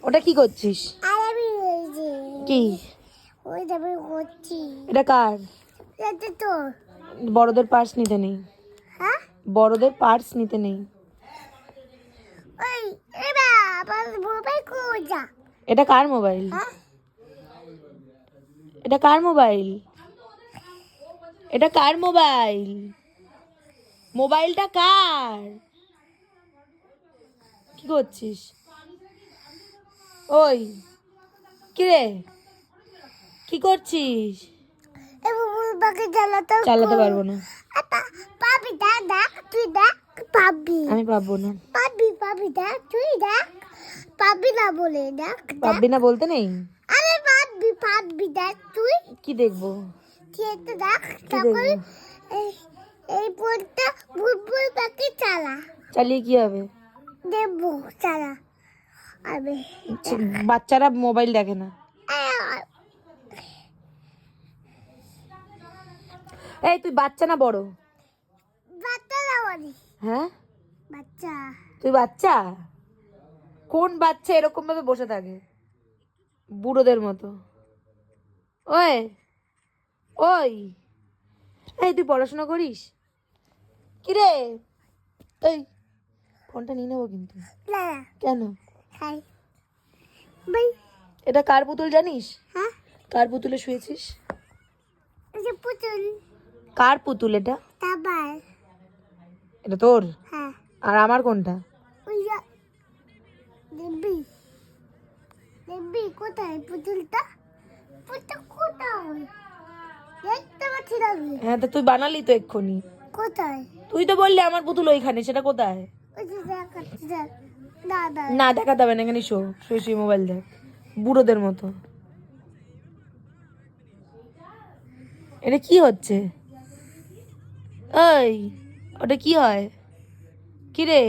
ওটা কি করছিস? কি এটা কার? বড়দের পার্স নিতে নেই, বড়দের পার্স নিতে নেই। এটা কার মোবাইল? এটা কার মোবাইল? এটা কার মোবাইল? মোবাইলটা কার? কি করছিস? ওই কি রে, কি করছিস? চালাতে পারবো না। আমি পাবো না। পাবি না বলতে নেই। কি দেখবো? চালিয়ে কি হবে? বাচ্চারা মোবাইল দেখে না। এই তুই বাচ্চা না বড়? হ্যাঁ তুই বাচ্চা? কোন বাচ্চা এরকম ভাবে বসে থাকে বুড়োদের মতো? ওই ওই এই তুই পড়াশোনা করিস? কি রে, এই ফোনটা নিয়ে নেবো কিন্তু। কেন? এটা কার পুতুল জানিস? কার পুতুলে শুয়েছিস? কার পুতুল এটা? এটা তোর? আর আমার কোনটা? কোথায় পুতুলটা? হ্যাঁ তা তুই বানালি তো এক্ষুনি। কোথায়? তুই তো বললি আমার পুতুল ওইখানে, সেটা কোথায়? না দেখাতে হবে না, এখানে শো, শুয়ে শুয়ে মোবাইল দেখ বুড়োদের মতো। এটা কি হচ্ছে? ওই ওটা কি হয়? কি রে?